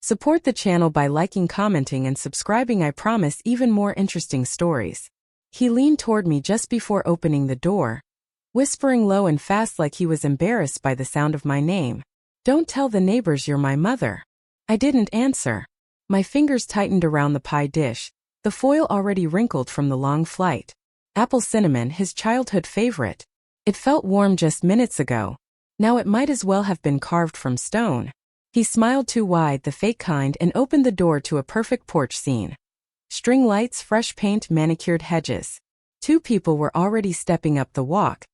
Support the channel by liking, commenting, and subscribing. I promise even more interesting stories. He leaned toward me just before opening the door, whispering low and fast like he was embarrassed by the sound of my name. "Don't tell the neighbors you're my mother." I didn't answer. My fingers tightened around the pie dish, the foil already wrinkled from the long flight. Apple cinnamon, his childhood favorite. It felt warm just minutes ago. Now it might as well have been carved from stone. He smiled too wide, the fake kind, and opened the door to a perfect porch scene. String lights, fresh paint, manicured hedges. 2 people were already stepping up the walk,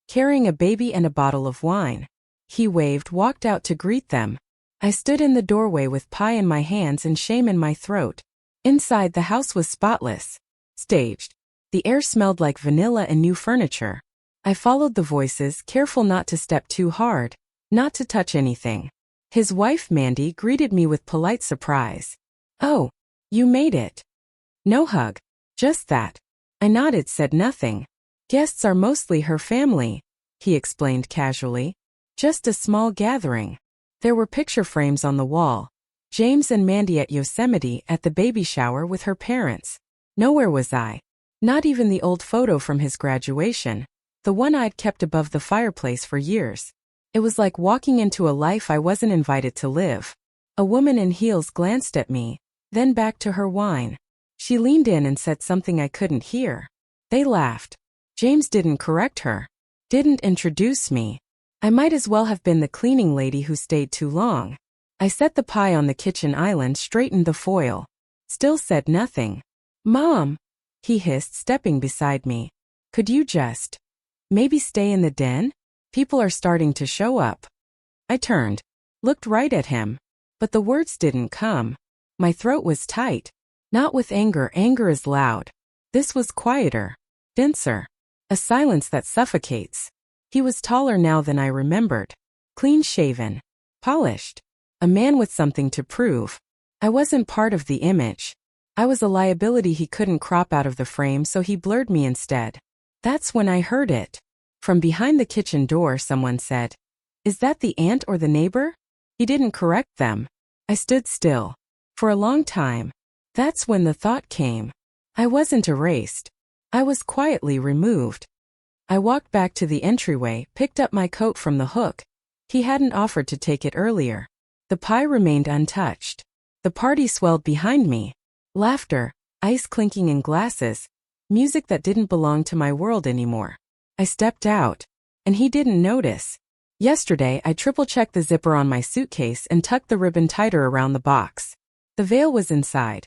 carrying a baby and a bottle of wine. He waved, walked out to greet them. I stood in the doorway with pie in my hands and shame in my throat. Inside, the house was spotless, staged. The air smelled like vanilla and new furniture. I followed the voices, careful not to step too hard, not to touch anything. His wife, Mandy, greeted me with polite surprise. "Oh, you made it." "No hug. Just that." I nodded, said nothing. "Guests are mostly her family," he explained casually. "Just a small gathering." There were picture frames on the wall. James and Mandy at Yosemite at the baby shower with her parents. Nowhere was I. Not even the old photo from his graduation, the one I'd kept above the fireplace for years. It was like walking into a life I wasn't invited to live. A woman in heels glanced at me, then back to her wine. She leaned in and said something I couldn't hear. They laughed. James didn't correct her, didn't introduce me. I might as well have been the cleaning lady who stayed too long. I set the pie on the kitchen island, straightened the foil. Still said nothing. "Mom," he hissed, stepping beside me. "Could you just maybe stay in the den? People are starting to show up." I turned, looked right at him, but the words didn't come. My throat was tight. Not with anger, anger is loud. This was quieter, denser. A silence that suffocates. He was taller now than I remembered. Clean-shaven, polished. A man with something to prove. I wasn't part of the image. I was a liability he couldn't crop out of the frame, so he blurred me instead. That's when I heard it. From behind the kitchen door, someone said, "Is that the aunt or the neighbor?" He didn't correct them. I stood still. For a long time. That's when the thought came. I wasn't erased. I was quietly removed. I walked back to the entryway, picked up my coat from the hook. He hadn't offered to take it earlier. The pie remained untouched. The party swelled behind me. Laughter, ice clinking in glasses, music that didn't belong to my world anymore. I stepped out, and he didn't notice. Yesterday, I triple-checked the zipper on my suitcase and tucked the ribbon tighter around the box. The veil was inside.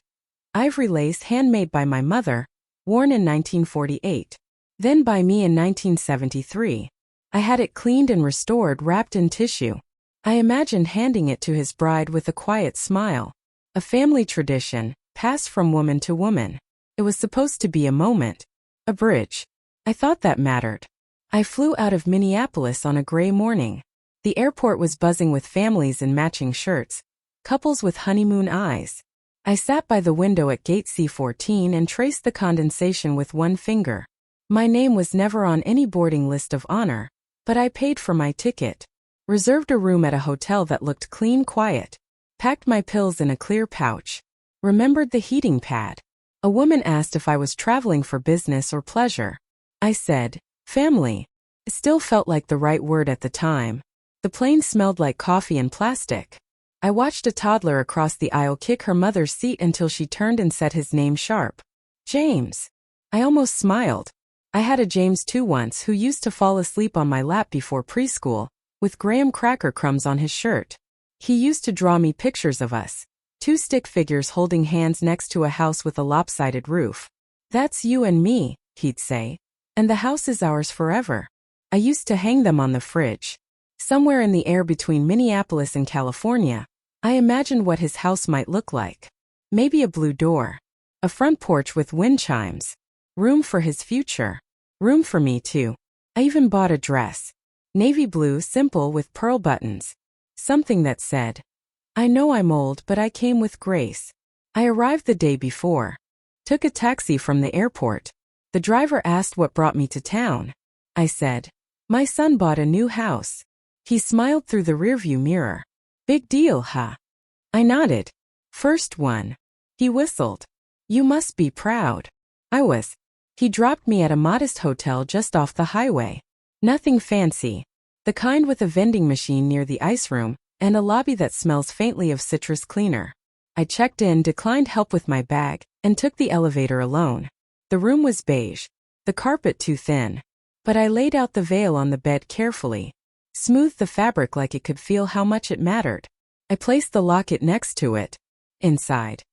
Ivory lace, handmade by my mother, worn in 1948. Then by me in 1973. I had it cleaned and restored, wrapped in tissue. I imagined handing it to his bride with a quiet smile. A family tradition, passed from woman to woman. It was supposed to be a moment. A bridge. I thought that mattered. I flew out of Minneapolis on a gray morning. The airport was buzzing with families in matching shirts, couples with honeymoon eyes. I sat by the window at gate C14 and traced the condensation with one finger. My name was never on any boarding list of honor, but I paid for my ticket. Reserved a room at a hotel that looked clean, quiet. Packed my pills in a clear pouch. Remembered the heating pad. A woman asked if I was traveling for business or pleasure. I said, family. It still felt like the right word at the time. The plane smelled like coffee and plastic. I watched a toddler across the aisle kick her mother's seat until she turned and said his name sharp. James. I almost smiled. I had a James too once who used to fall asleep on my lap before preschool, with graham cracker crumbs on his shirt. He used to draw me pictures of us. 2 stick figures holding hands next to a house with a lopsided roof. "That's you and me," he'd say. "And the house is ours forever." I used to hang them on the fridge. Somewhere in the air between Minneapolis and California, I imagined what his house might look like. Maybe a blue door. A front porch with wind chimes. Room for his future. Room for me too. I even bought a dress. Navy blue, simple with pearl buttons. Something that said, "I know I'm old, but I came with grace." I arrived the day before. Took a taxi from the airport. The driver asked what brought me to town. I said, "My son bought a new house." He smiled through the rearview mirror. "Big deal, huh?" I nodded. First one. He whistled. You must be proud. I was. He dropped me at a modest hotel just off the highway. Nothing fancy. The kind with a vending machine near the ice room, and a lobby that smells faintly of citrus cleaner. I checked in, declined help with my bag, and took the elevator alone. The room was beige, the carpet too thin. But I laid out the veil on the bed carefully, smoothed the fabric like it could feel how much it mattered. I placed the locket next to it. Inside,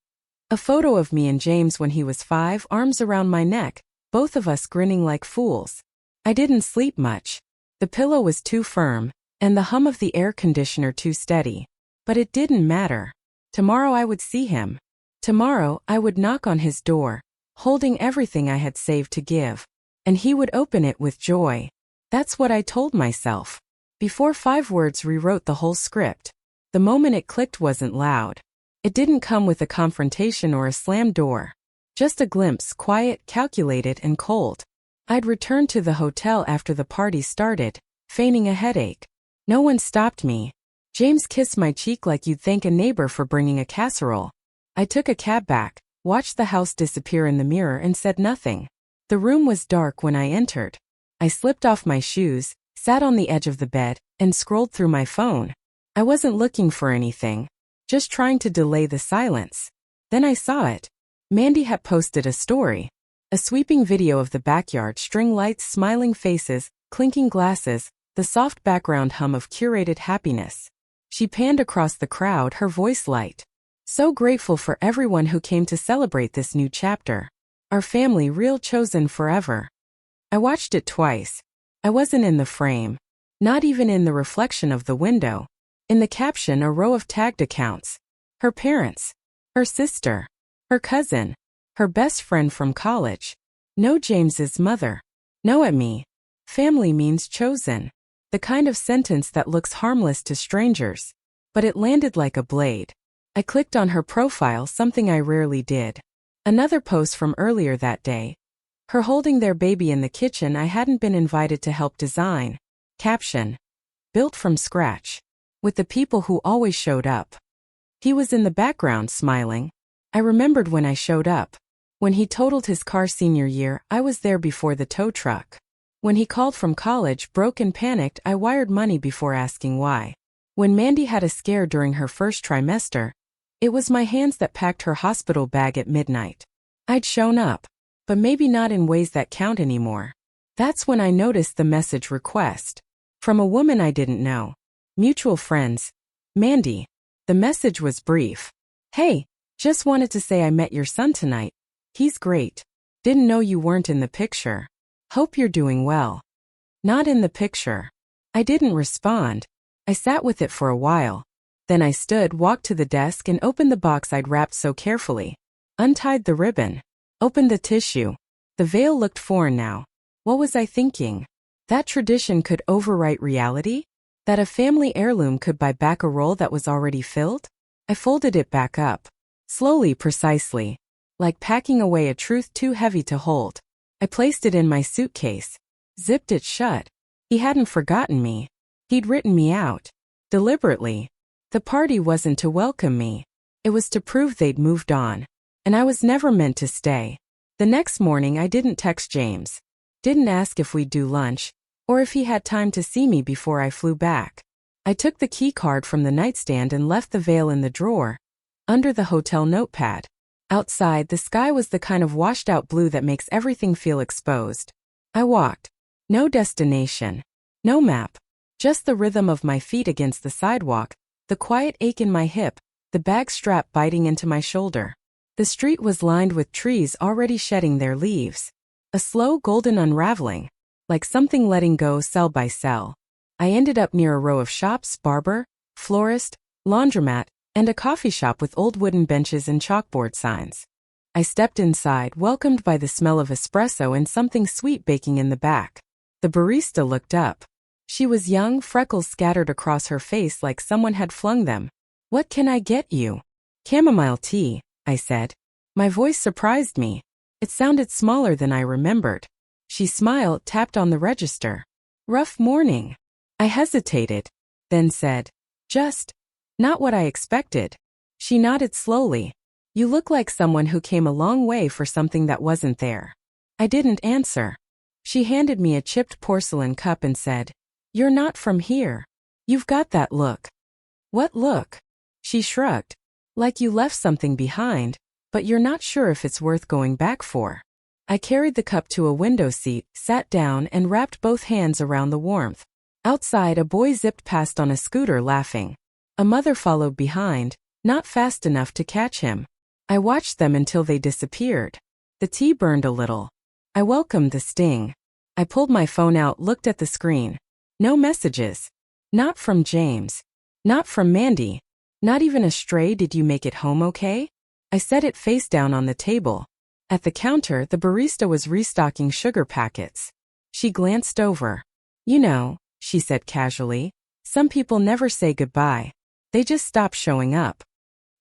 a photo of me and James when he was 5, arms around my neck, both of us grinning like fools. I didn't sleep much. The pillow was too firm, and the hum of the air conditioner too steady. But it didn't matter. Tomorrow I would see him. Tomorrow I would knock on his door, holding everything I had saved to give. And he would open it with joy. That's what I told myself. Before 5 words rewrote the whole script. The moment it clicked wasn't loud. It didn't come with a confrontation or a slammed door. Just a glimpse, quiet, calculated, and cold. I'd returned to the hotel after the party started, feigning a headache. No one stopped me. James kissed my cheek like you'd thank a neighbor for bringing a casserole. I took a cab back, watched the house disappear in the mirror, and said nothing. The room was dark when I entered. I slipped off my shoes, sat on the edge of the bed, and scrolled through my phone. I wasn't looking for anything, just trying to delay the silence. Then I saw it. Mandy had posted a story. A sweeping video of the backyard, string lights, smiling faces, clinking glasses, the soft background hum of curated happiness. She panned across the crowd, her voice light. So grateful for everyone who came to celebrate this new chapter. Our family, real, chosen forever. I watched it twice. I wasn't in the frame. Not even in the reflection of the window. In the caption, a row of tagged accounts. Her parents. Her sister. Her cousin. Her best friend from college. No James's mother. No at me. Family means chosen. The kind of sentence that looks harmless to strangers. But it landed like a blade. I clicked on her profile, something I rarely did. Another post from earlier that day. Her holding their baby in the kitchen I hadn't been invited to help design. Caption. Built from scratch. With the people who always showed up. He was in the background, smiling. I remembered when I showed up. When he totaled his car senior year, I was there before the tow truck. When he called from college, broke and panicked, I wired money before asking why. When Mandy had a scare during her first trimester, it was my hands that packed her hospital bag at midnight. I'd shown up. But maybe not in ways that count anymore. That's when I noticed the message request. From a woman I didn't know. Mutual friends. Mandy. The message was brief. Hey, just wanted to say I met your son tonight. He's great. Didn't know you weren't in the picture. Hope you're doing well. Not in the picture. I didn't respond. I sat with it for a while. Then I stood, walked to the desk, and opened the box I'd wrapped so carefully. Untied the ribbon. Opened the tissue. The veil looked foreign now. What was I thinking? That tradition could overwrite reality? That a family heirloom could buy back a role that was already filled? I folded it back up. Slowly, precisely. Like packing away a truth too heavy to hold. I placed it in my suitcase. Zipped it shut. He hadn't forgotten me. He'd written me out. Deliberately. The party wasn't to welcome me. It was to prove they'd moved on. And I was never meant to stay. The next morning I didn't text James. Didn't ask if we'd do lunch, or if he had time to see me before I flew back. I took the key card from the nightstand and left the veil in the drawer, under the hotel notepad. Outside, the sky was the kind of washed-out blue that makes everything feel exposed. I walked. No destination. No map. Just the rhythm of my feet against the sidewalk, the quiet ache in my hip, the bag strap biting into my shoulder. The street was lined with trees already shedding their leaves. A slow golden unraveling, like something letting go cell by cell. I ended up near a row of shops, barber, florist, laundromat, and a coffee shop with old wooden benches and chalkboard signs. I stepped inside, welcomed by the smell of espresso and something sweet baking in the back. The barista looked up. She was young, freckles scattered across her face like someone had flung them. "What can I get you?" "Chamomile tea," I said. My voice surprised me. It sounded smaller than I remembered. She smiled, tapped on the register. "Rough morning." I hesitated, then said, "Just not what I expected." She nodded slowly. You look like someone who came a long way for something that wasn't there. I didn't answer. She handed me a chipped porcelain cup and said, You're not from here. You've got that look. What look? She shrugged. Like you left something behind, but you're not sure if it's worth going back for. I carried the cup to a window seat, sat down and wrapped both hands around the warmth. Outside, a boy zipped past on a scooter laughing. A mother followed behind, not fast enough to catch him. I watched them until they disappeared. The tea burned a little. I welcomed the sting. I pulled my phone out, looked at the screen. No messages. Not from James. Not from Mandy. Not even a stray "Did you make it home okay?" I set it face down on the table. At the counter, the barista was restocking sugar packets. She glanced over. You know, she said casually, some people never say goodbye. They just stop showing up.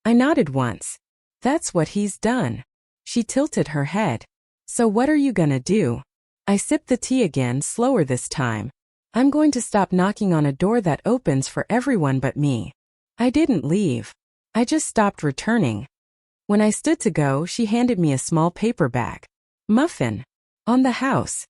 I nodded once. That's what he's done. She tilted her head. So what are you gonna do? I sipped the tea again, slower this time. I'm going to stop knocking on a door that opens for everyone but me. I didn't leave. I just stopped returning. When I stood to go, she handed me a small paper bag. Muffin. On the house.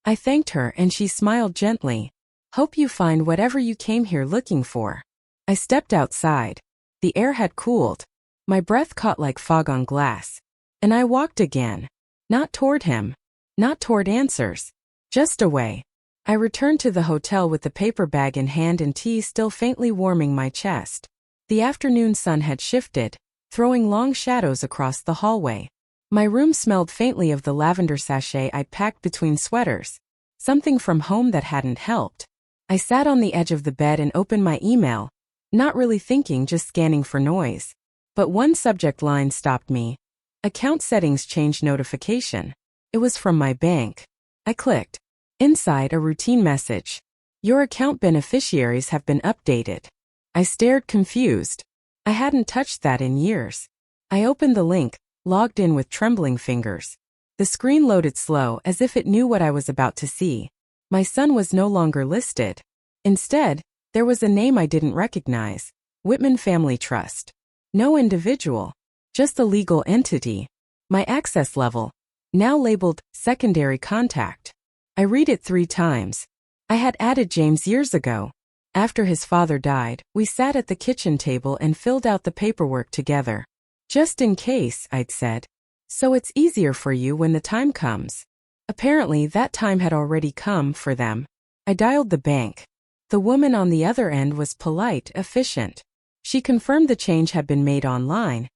I thanked her and she smiled gently. Hope you find whatever you came here looking for. I stepped outside. The air had cooled. My breath caught like fog on glass. And I walked again. Not toward him. Not toward answers. Just away. I returned to the hotel with the paper bag in hand and tea still faintly warming my chest. The afternoon sun had shifted, throwing long shadows across the hallway. My room smelled faintly of the lavender sachet I'd packed between sweaters. Something from home that hadn't helped. I sat on the edge of the bed and opened my email, not really thinking, just scanning for noise. But one subject line stopped me. Account settings change notification. It was from my bank. I clicked. Inside, a routine message. Your account beneficiaries have been updated. I stared confused. I hadn't touched that in years. I opened the link, logged in with trembling fingers. The screen loaded slow, as if it knew what I was about to see. My son was no longer listed. Instead, there was a name I didn't recognize. Whitman Family Trust. No individual. Just a legal entity. My access level. Now labeled secondary contact. I read it 3 times. I had added James years ago. After his father died, we sat at the kitchen table and filled out the paperwork together. Just in case, I'd said. So it's easier for you when the time comes. Apparently, that time had already come for them. I dialed the bank. The woman on the other end was polite, efficient. She confirmed the change had been made online,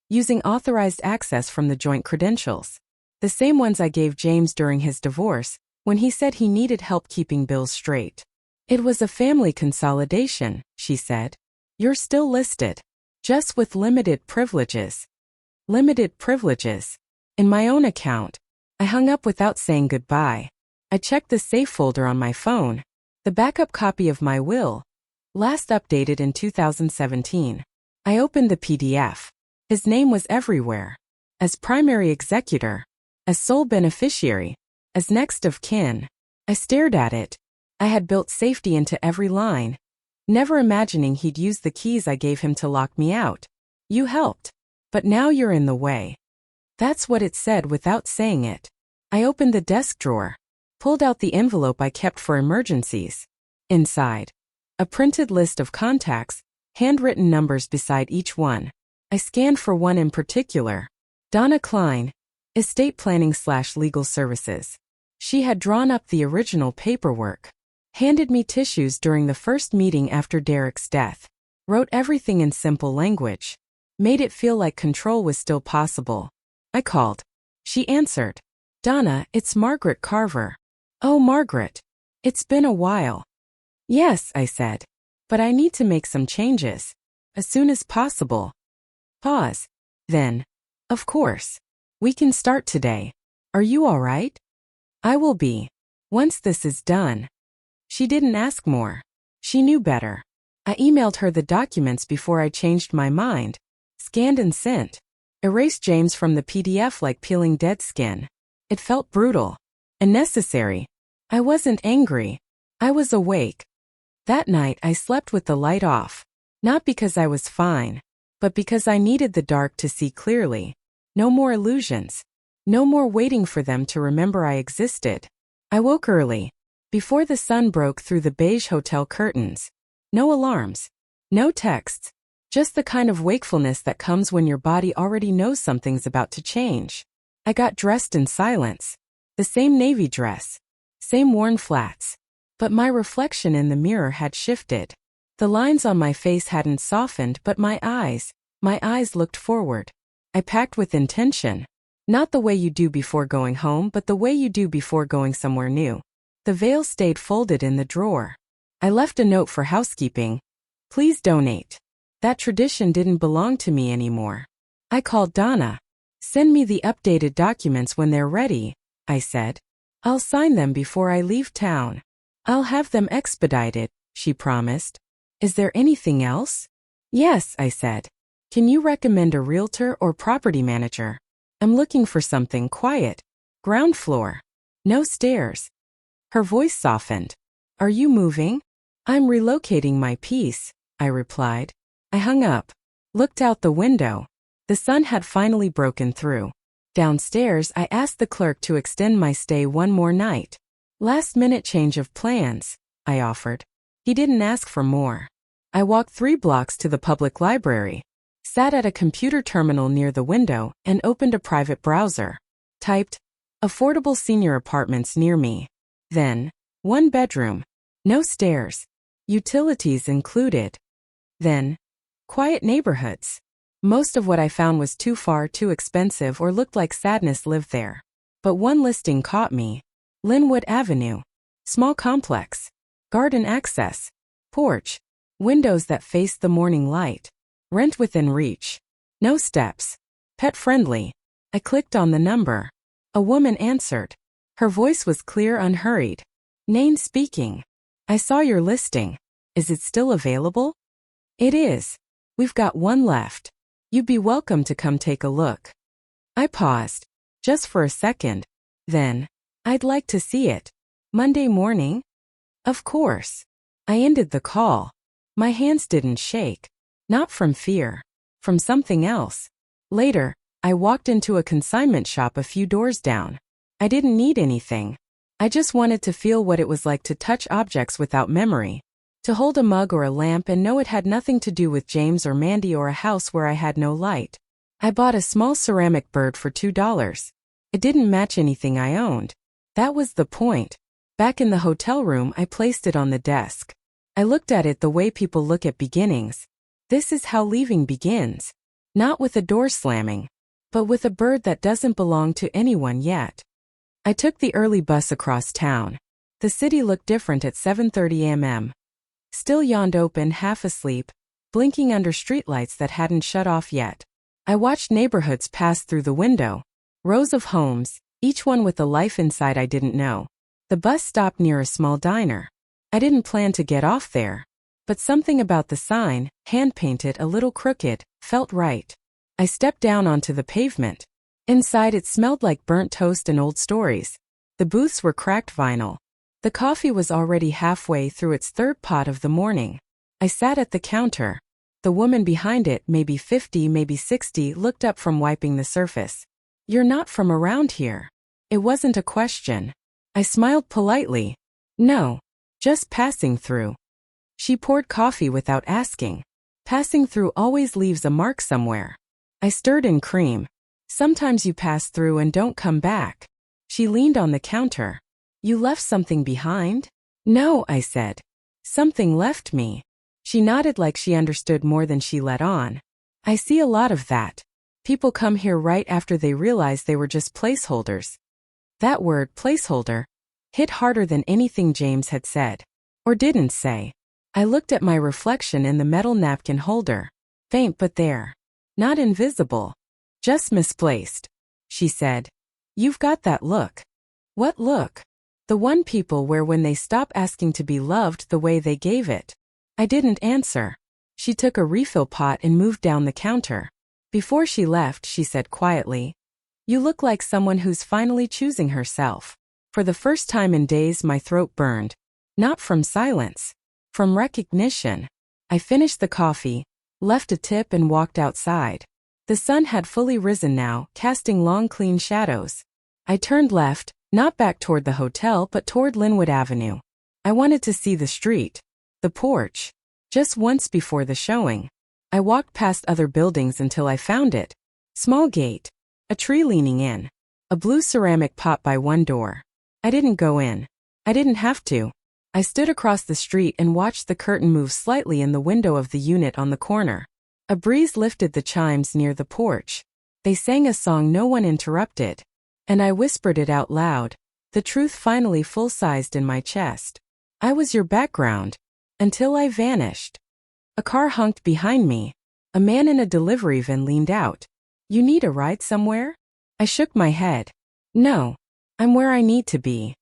using authorized access from the joint credentials. The same ones I gave James during his divorce, when he said he needed help keeping bills straight. It was a family consolidation, she said. You're still listed. Just with limited privileges. Limited privileges. In my own account. I hung up without saying goodbye. I checked the safe folder on my phone. The backup copy of my will. Last updated in 2017. I opened the PDF. His name was everywhere. As primary executor. As sole beneficiary. As next of kin. I stared at it. I had built safety into every line. Never imagining he'd use the keys I gave him to lock me out. You helped. But now you're in the way. That's what it said without saying it. I opened the desk drawer. Pulled out the envelope I kept for emergencies. Inside. A printed list of contacts, handwritten numbers beside each one. I scanned for one in particular. Donna Klein. Estate planning/legal services. She had drawn up the original paperwork. Handed me tissues during the first meeting after Derek's death. Wrote everything in simple language. Made it feel like control was still possible. I called. She answered. Donna, it's Margaret Carver. Oh, Margaret. It's been a while. Yes, I said. But I need to make some changes. As soon as possible. Pause. Then. Of course. We can start today. Are you all right? I will be. Once this is done. She didn't ask more. She knew better. I emailed her the documents before I changed my mind. Scanned and sent. Erased James from the PDF like peeling dead skin. It felt brutal. And necessary. I wasn't angry. I was awake. That night I slept with the light off. Not because I was fine. But but because I needed the dark to see clearly. No more illusions. No more waiting for them to remember I existed. I woke early, before the sun broke through the beige hotel curtains. No alarms. No texts. Just the kind of wakefulness that comes when your body already knows something's about to change. I got dressed in silence. The same navy dress. Same worn flats. But my reflection in the mirror had shifted. The lines on my face hadn't softened, but my eyes looked forward. I packed with intention. Not the way you do before going home, but the way you do before going somewhere new. The veil stayed folded in the drawer. I left a note for housekeeping. Please donate. That tradition didn't belong to me anymore. I called Donna. Send me the updated documents when they're ready, I said. I'll sign them before I leave town. I'll have them expedited, she promised. Is there anything else? Yes, I said. Can you recommend a realtor or property manager? I'm looking for something quiet. Ground floor. No stairs. Her voice softened. Are you moving? I'm relocating my piece, I replied. I hung up. Looked out the window. The sun had finally broken through. Downstairs, I asked the clerk to extend my stay one more night. Last-minute change of plans, I offered. He didn't ask for more. I walked 3 blocks to the public library, sat at a computer terminal near the window, and opened a private browser. Typed, affordable senior apartments near me. Then, 1 bedroom. No stairs. Utilities included. Then, quiet neighborhoods. Most of what I found was too far too expensive or looked like sadness lived there. But one listing caught me. Linwood Avenue. Small complex. Garden access. Porch. Windows that faced the morning light. Rent within reach. No steps. Pet friendly. I clicked on the number. A woman answered. Her voice was clear, unhurried. Nain speaking. I saw your listing. Is it still available? It is. We've got 1 left. You'd be welcome to come take a look. I paused. Just for a second. Then, I'd like to see it. Monday morning? Of course. I ended the call. My hands didn't shake. Not from fear. From something else. Later, I walked into a consignment shop a few doors down. I didn't need anything. I just wanted to feel what it was like to touch objects without memory. To hold a mug or a lamp and know it had nothing to do with James or Mandy or a house where I had no light. I bought a small ceramic bird for $2. It didn't match anything I owned. That was the point. Back in the hotel room, I placed it on the desk. I looked at it the way people look at beginnings. This is how leaving begins. Not with a door slamming, but with a bird that doesn't belong to anyone yet. I took the early bus across town. The city looked different at 7:30 a.m. Still yawned open, half asleep, blinking under streetlights that hadn't shut off yet. I watched neighborhoods pass through the window. Rows of homes, each one with a life inside I didn't know. The bus stopped near a small diner. I didn't plan to get off there. But something about the sign, hand-painted a little crooked, felt right. I stepped down onto the pavement. Inside it smelled like burnt toast and old stories. The booths were cracked vinyl. The coffee was already halfway through its 3rd pot of the morning. I sat at the counter. The woman behind it, maybe 50, maybe 60, looked up from wiping the surface. You're not from around here. It wasn't a question. I smiled politely. No. Just passing through. She poured coffee without asking. Passing through always leaves a mark somewhere. I stirred in cream. Sometimes you pass through and don't come back. She leaned on the counter. You left something behind? No, I said. Something left me. She nodded like she understood more than she let on. I see a lot of that. People come here right after they realize they were just placeholders. That word, placeholder, hit harder than anything James had said. Or didn't say. I looked at my reflection in the metal napkin holder. Faint but there. Not invisible. Just misplaced. She said. You've got that look. What look? The one people wear when they stop asking to be loved the way they gave it. I didn't answer. She took a refill pot and moved down the counter. Before she left, she said quietly, You look like someone who's finally choosing herself. For the first time in days, my throat burned. Not from silence. From recognition. I finished the coffee, left a tip and walked outside. The sun had fully risen now, casting long clean shadows. I turned left, not back toward the hotel but toward Linwood Avenue. I wanted to see the street. The porch. Just once before the showing. I walked past other buildings until I found it. Small gate. A tree leaning in. A blue ceramic pot by one door. I didn't go in. I didn't have to. I stood across the street and watched the curtain move slightly in the window of the unit on the corner. A breeze lifted the chimes near the porch. They sang a song no one interrupted. And I whispered it out loud, the truth finally full-sized in my chest. I was your background. Until I vanished. A car honked behind me. A man in a delivery van leaned out. You need a ride somewhere? I shook my head. No. I'm where I need to be.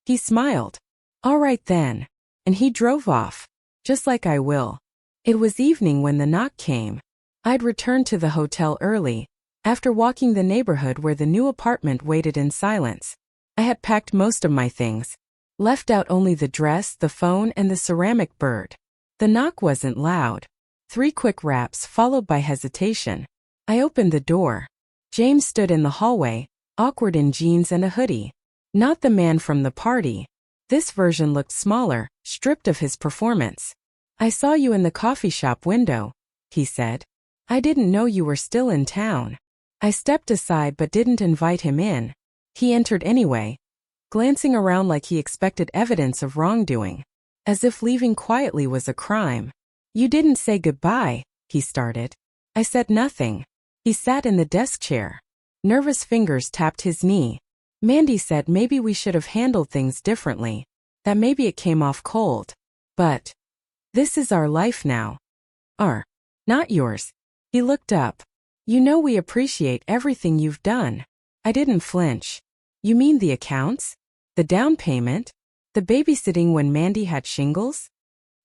He smiled. All right then. And he drove off. Just like I will. It was evening when the knock came. I'd returned to the hotel early, after walking the neighborhood where the new apartment waited in silence. I had packed most of my things. Left out only the dress, the phone, and the ceramic bird. The knock wasn't loud. 3 quick raps followed by hesitation. I opened the door. James stood in the hallway, awkward in jeans and a hoodie. Not the man from the party. This version looked smaller, stripped of his performance. I saw you in the coffee shop window, he said. I didn't know you were still in town. I stepped aside but didn't invite him in. He entered anyway, glancing around like he expected evidence of wrongdoing. As if leaving quietly was a crime. You didn't say goodbye, he started. I said nothing. He sat in the desk chair. Nervous fingers tapped his knee. Mandy said maybe we should have handled things differently. That maybe it came off cold. But this is our life now. Not yours. He looked up. You know we appreciate everything you've done. I didn't flinch. You mean the accounts? The down payment? The babysitting when Mandy had shingles?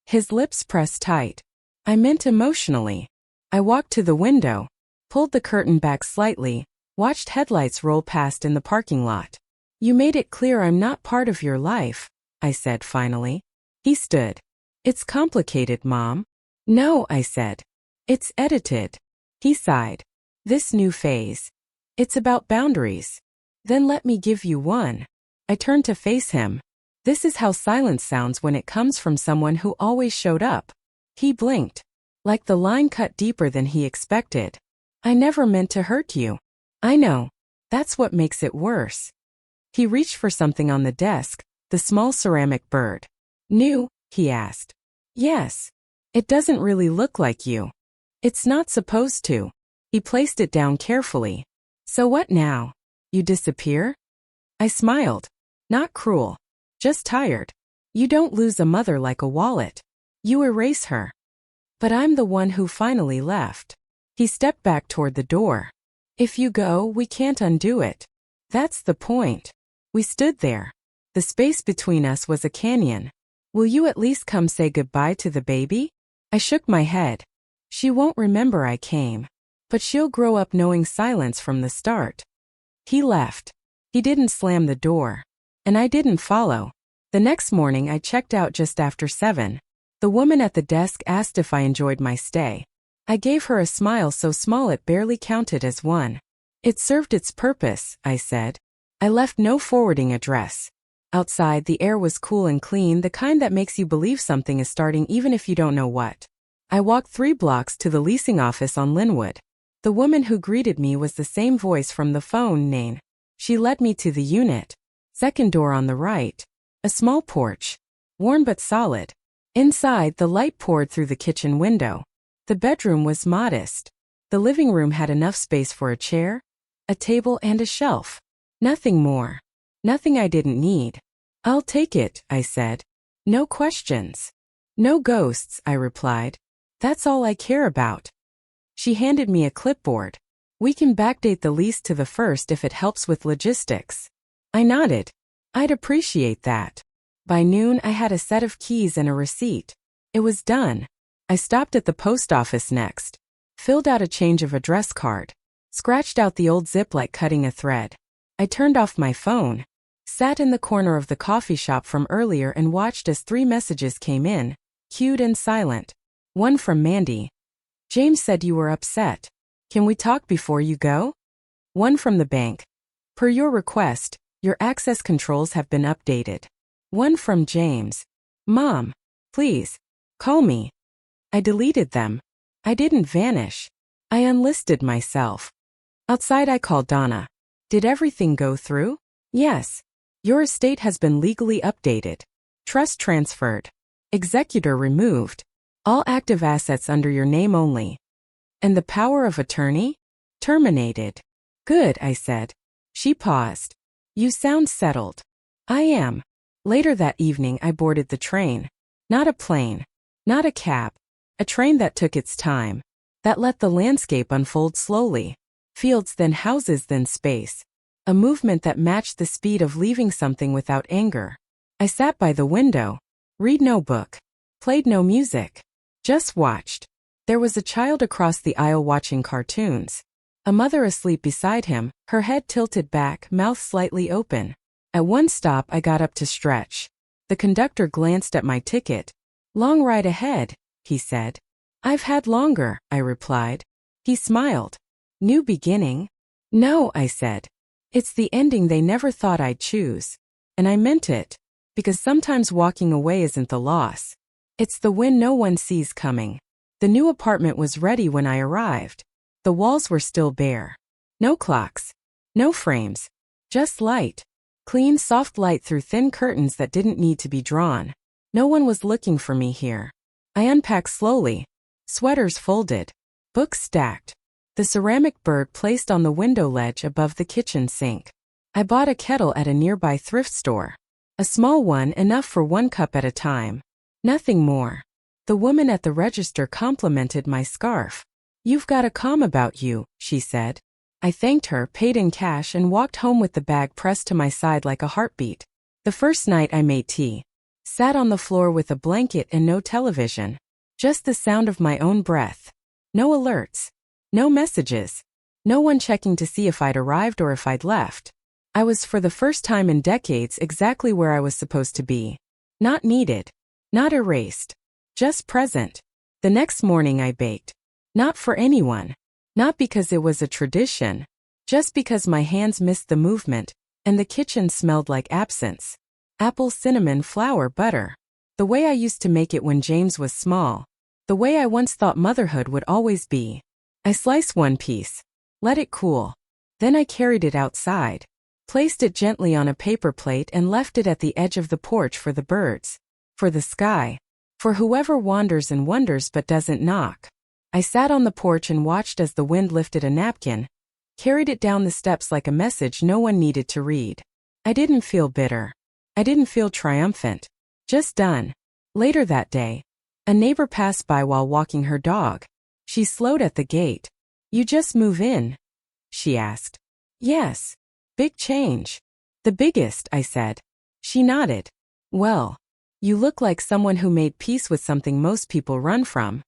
His lips pressed tight. I meant emotionally. I walked to the window, pulled the curtain back slightly, watched headlights roll past in the parking lot. You made it clear I'm not part of your life, I said finally. He stood. It's complicated, Mom. No, I said. It's edited. He sighed. This new phase. It's about boundaries. Then let me give you one. I turned to face him. This is how silence sounds when it comes from someone who always showed up. He blinked. Like the line cut deeper than he expected. I never meant to hurt you. I know. That's what makes it worse. He reached for something on the desk, the small ceramic bird. New? He asked. Yes. It doesn't really look like you. It's not supposed to. He placed it down carefully. So what now? You disappear? I smiled. Not cruel. Just tired. You don't lose a mother like a wallet. You erase her. But I'm the one who finally left. He stepped back toward the door. If you go, we can't undo it. That's the point. We stood there. The space between us was a canyon. Will you at least come say goodbye to the baby? I shook my head. She won't remember I came. But she'll grow up knowing silence from the start. He left. He didn't slam the door. And I didn't follow. The next morning I checked out just after 7. The woman at the desk asked if I enjoyed my stay. I gave her a smile so small it barely counted as one. It served its purpose, I said. I left no forwarding address. Outside the air was cool and clean, the kind that makes you believe something is starting even if you don't know what. I walked 3 blocks to the leasing office on Linwood. The woman who greeted me was the same voice from the phone, Nain. She led me to the unit. Second door on the right. A small porch. Warm but solid. Inside, the light poured through the kitchen window. The bedroom was modest. The living room had enough space for a chair, a table, and a shelf. Nothing more. Nothing I didn't need. I'll take it, I said. No questions. No ghosts, I replied. That's all I care about. She handed me a clipboard. We can backdate the lease to the 1st if it helps with logistics. I nodded. I'd appreciate that. By noon, I had a set of keys and a receipt. It was done. I stopped at the post office next. Filled out a change of address card. Scratched out the old zip like cutting a thread. I turned off my phone. Sat in the corner of the coffee shop from earlier and watched as 3 messages came in, queued and silent. One from Mandy. James said you were upset. Can we talk before you go? One from the bank. Per your request, your access controls have been updated. One from James. Mom, please, call me. I deleted them. I didn't vanish. I unlisted myself. Outside I called Donna. Did everything go through? Yes. Your estate has been legally updated. Trust transferred. Executor removed. All active assets under your name only. And the power of attorney? Terminated. Good, I said. She paused. You sound settled. I am. Later that evening I boarded the train. Not a plane. Not a cab. A train that took its time. That let the landscape unfold slowly. Fields, then houses, then space. A movement that matched the speed of leaving something without anger. I sat by the window. Read no book. Played no music. Just watched. There was a child across the aisle watching cartoons. A mother asleep beside him, her head tilted back, mouth slightly open. At one stop I got up to stretch. The conductor glanced at my ticket. Long ride ahead, he said. I've had longer, I replied. He smiled. New beginning? No, I said. It's the ending they never thought I'd choose. And I meant it. Because sometimes walking away isn't the loss. It's the win no one sees coming. The new apartment was ready when I arrived. The walls were still bare. No clocks. No frames. Just light. Clean, soft light through thin curtains that didn't need to be drawn. No one was looking for me here. I unpacked slowly. Sweaters folded. Books stacked. The ceramic bird placed on the window ledge above the kitchen sink. I bought a kettle at a nearby thrift store. A small one, enough for 1 cup at a time. Nothing more. The woman at the register complimented my scarf. You've got a calm about you, she said. I thanked her, paid in cash, and walked home with the bag pressed to my side like a heartbeat. The first night I made tea. Sat on the floor with a blanket and no television. Just the sound of my own breath. No alerts. No messages. No one checking to see if I'd arrived or if I'd left. I was for the first time in decades exactly where I was supposed to be. Not needed. Not erased. Just present. The next morning I baked. Not for anyone. Not because it was a tradition. Just because my hands missed the movement, and the kitchen smelled like absence. Apple, cinnamon, flour, butter. The way I used to make it when James was small. The way I once thought motherhood would always be. I sliced one piece. Let it cool. Then I carried it outside. Placed it gently on a paper plate and left it at the edge of the porch for the birds. For the sky. For whoever wanders and wonders but doesn't knock. I sat on the porch and watched as the wind lifted a napkin, carried it down the steps like a message no one needed to read. I didn't feel bitter. I didn't feel triumphant. Just done. Later that day, a neighbor passed by while walking her dog. She slowed at the gate. You just move in? She asked. Yes. Big change. The biggest, I said. She nodded. Well, you look like someone who made peace with something most people run from.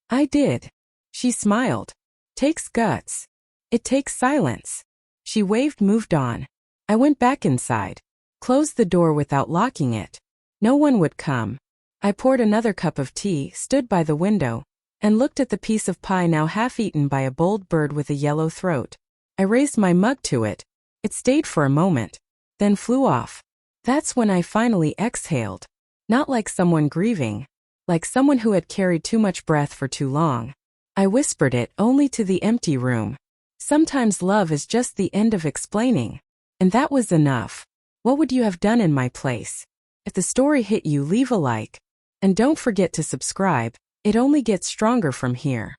I did. She smiled. Takes guts. It takes silence. She waved, moved on. I went back inside. Closed the door without locking it. No one would come. I poured another cup of tea, stood by the window, and looked at the piece of pie now half eaten by a bold bird with a yellow throat. I raised my mug to it. It stayed for a moment, then flew off. That's when I finally exhaled. Not like someone grieving. Like someone who had carried too much breath for too long. I whispered it only to the empty room. Sometimes love is just the end of explaining. And that was enough. What would you have done in my place? If the story hit you, leave a like. And don't forget to subscribe. It only gets stronger from here.